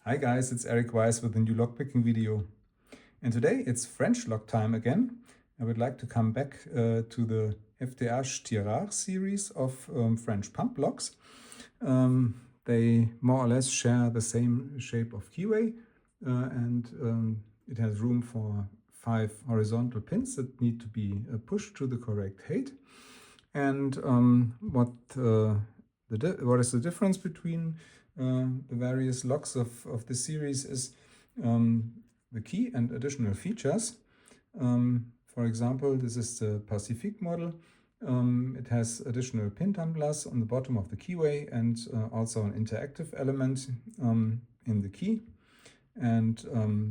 Hi guys, it's Erik-Weisz with a new lockpicking video. And today it's French lock time again. I would like to come back to the FTH Thirard series of French pump locks. They more or less share the same shape of keyway and it has room for 5 horizontal pins that need to be pushed to the correct height. And what is the difference between the various locks of the series is the key and additional features. For example, this is the Pacific model. It has additional pin tumblers on the bottom of the keyway and also an interactive element in the key. And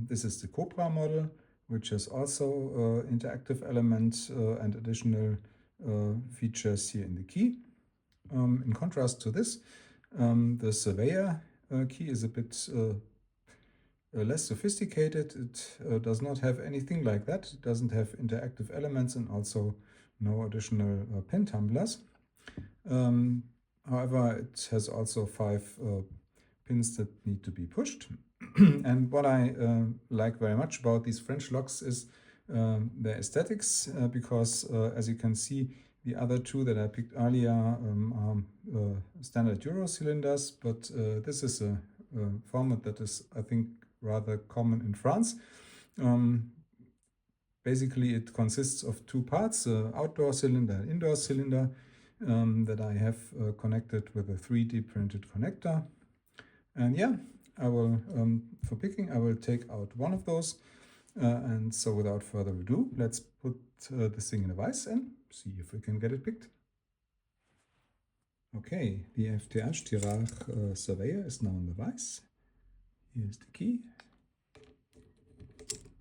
this is the Cobra model, which has also interactive elements and additional features here in the key. In contrast to this, the Surveyor key is a bit less sophisticated. It does not have anything like that. It doesn't have interactive elements and also no additional pin tumblers. However, it has also 5 pins that need to be pushed. And what I like very much about these French locks is their aesthetics, because as you can see, the other two that I picked earlier are standard Euro cylinders, but this is a format that is, I think, rather common in France. Basically, it consists of 2 parts, outdoor cylinder and indoor cylinder, that I have connected with a 3D printed connector. And yeah, I will, for picking, I will take out one of those. And so without further ado, let's put this thing in a vise and see if we can get it picked. Okay, the FTH Thirard Surveyor is now in the vise. Here's the key.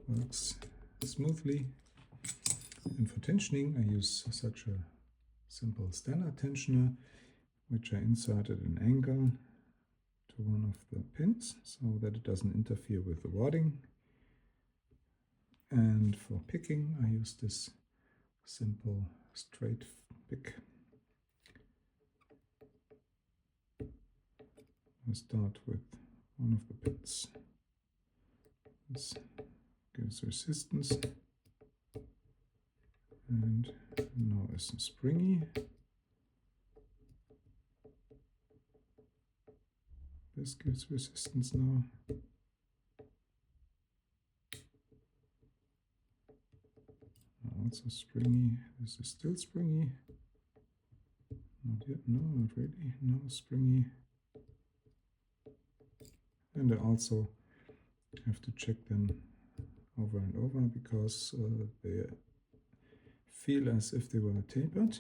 Works smoothly. And for tensioning, I use such a simple standard tensioner, which I inserted an angle to one of the pins so that it doesn't interfere with the wadding. And for picking, I use this simple straight pick. I start with one of the pins. This gives resistance, and now is springy. This gives resistance now. Also springy. This is still springy. Not yet. No, not really. No, springy. And I also have to check them over and over because they feel as if they were tapered.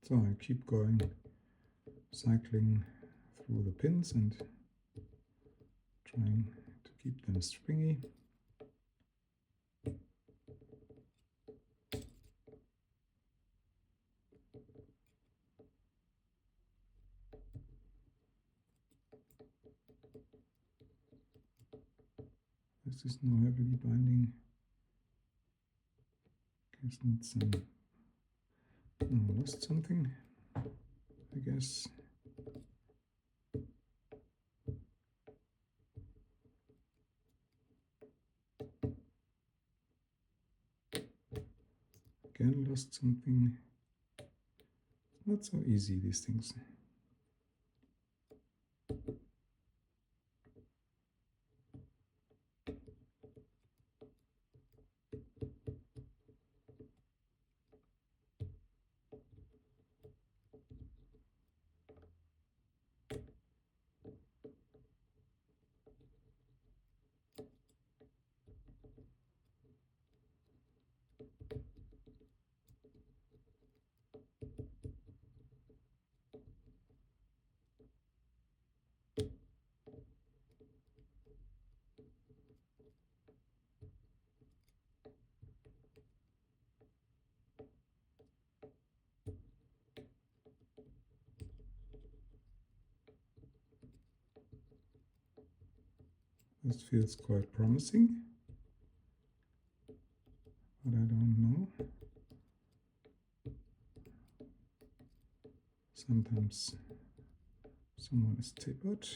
So I keep going, cycling through the pins and trying to keep them springy. This is now heavily binding. Guess needs some. Oh, lost something, I guess. Again, lost something. Not so easy, these things. This feels quite promising, but I don't know. Sometimes someone is tapered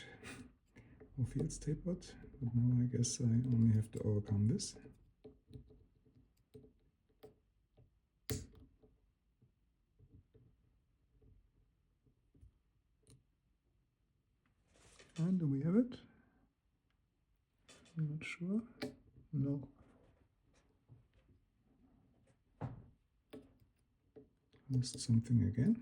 or feels tapered, but now I guess I only have to overcome this. And do we have it? I'm not sure. No. Missed something again.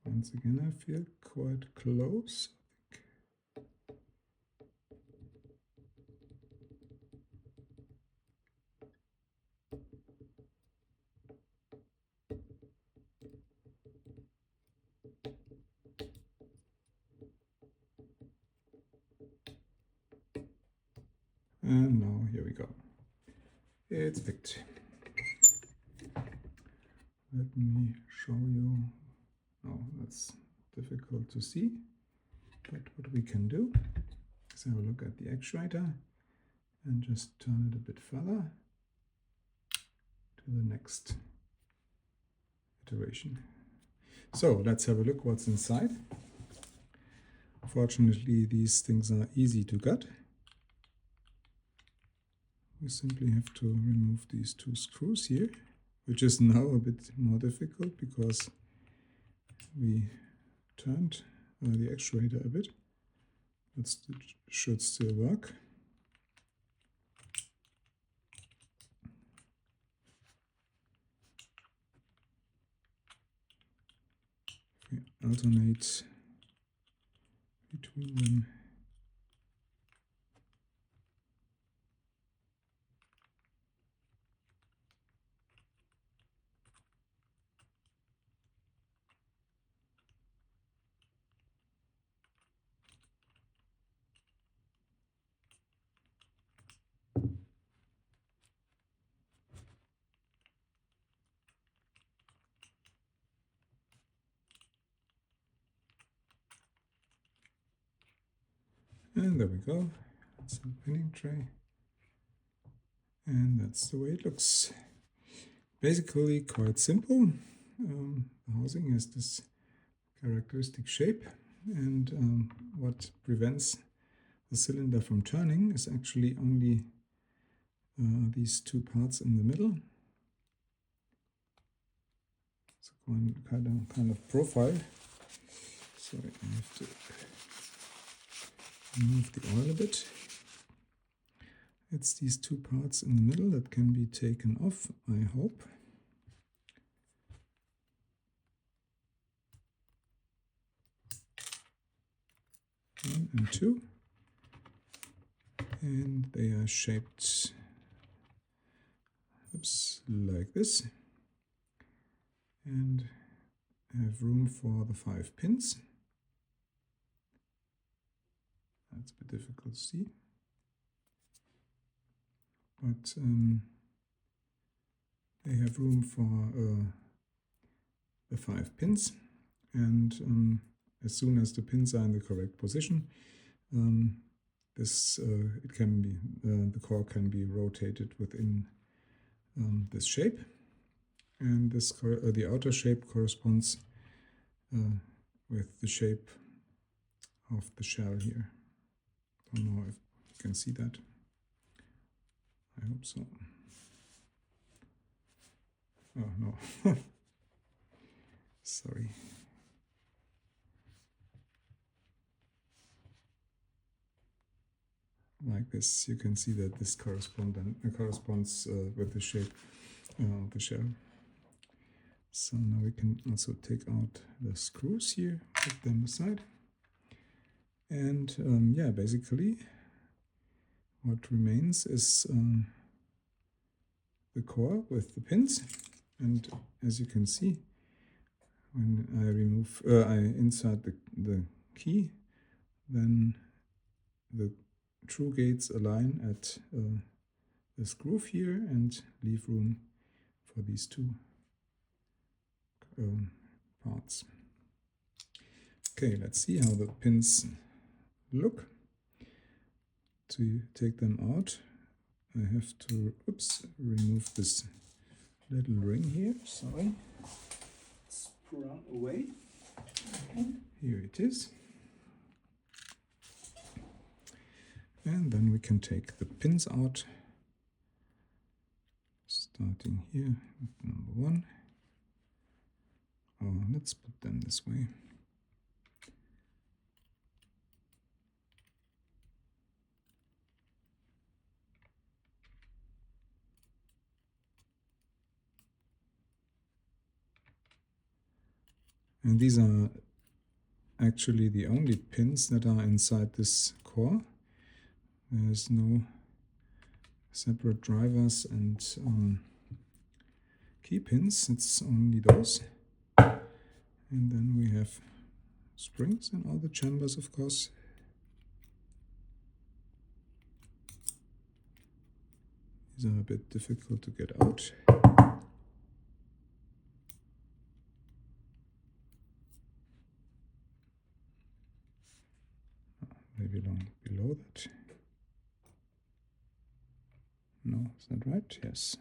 Once again, I feel quite close. And now here we go. It's picked. Let me show you. Oh, that's difficult to see. But what we can do is have a look at the actuator and just turn it a bit further to the next iteration. So let's have a look what's inside. Fortunately, these things are easy to gut. We simply have to remove these two screws here, which is now a bit more difficult because we turned the actuator a bit, but it should still work. We alternate between them. And there we go. That's the pinning tray. And that's the way it looks. Basically quite simple. The housing has this characteristic shape, and what prevents the cylinder from turning is actually only these two parts in the middle. It's a kind of profile. So I have to remove the oil a bit. It's these two parts in the middle that can be taken off, I hope. One and two. And they are shaped like this. And have room for the 5 pins. That's a bit difficult to see. But they have room for the 5 pins. And as soon as the pins are in the correct position, it can be the core can be rotated within this shape, and this the outer shape corresponds with the shape of the shell here. Don't know if you can see that. I hope so. Oh no, sorry. Like this, you can see that this corresponds with the shape of the shell. So now we can also take out the screws here, put them aside. And yeah, basically what remains is the core with the pins. And as you can see, when I insert the key, then the true gates align at this groove here and leave room for these two parts. Okay, let's see how the pins look. To take them out, I have to remove this little ring here. Sorry, it's run away. Here it is. And then we can take the pins out, starting here with number 1. Oh, let's put them this way. And these are actually the only pins that are inside this core. There's no separate drivers and key pins, it's only those. And then we have springs in all the chambers, of course. These are a bit difficult to get out. Maybe along below that. No, is that right? Yes.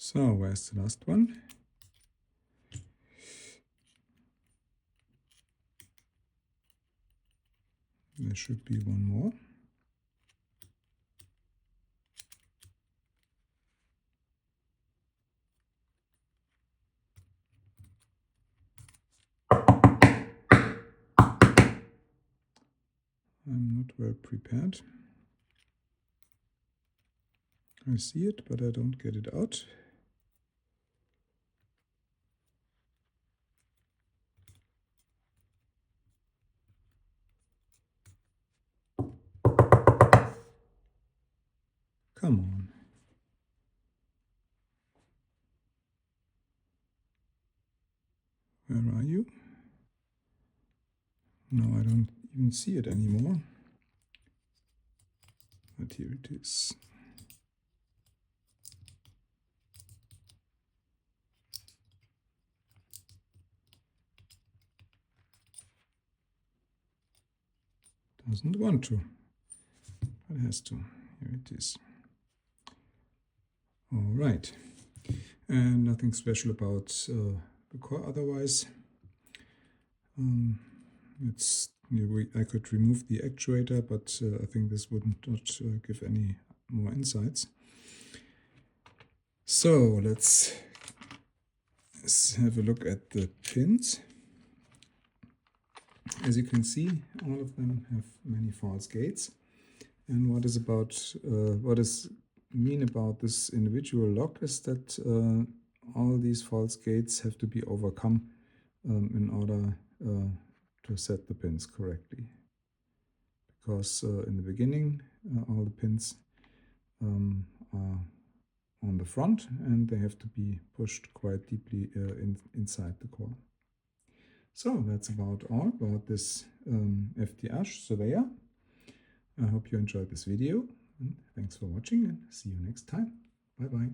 So where's the last one? There should be one more. I'm not well prepared. I see it, but I don't get it out. Come on. Where are you? No, I don't even see it anymore. But here it is. Doesn't want to, but it has to. Here it is. All right, and nothing special about the core otherwise. I could remove the actuator, but I think this would not give any more insights. So let's have a look at the pins. As you can see, all of them have many false gates. And what is mean about this individual lock is that all these false gates have to be overcome in order to set the pins correctly. Because in the beginning, all the pins are on the front and they have to be pushed quite deeply inside the core. So that's about all about this FTH Surveyor. I hope you enjoyed this video, and thanks for watching, and see you next time. Bye bye.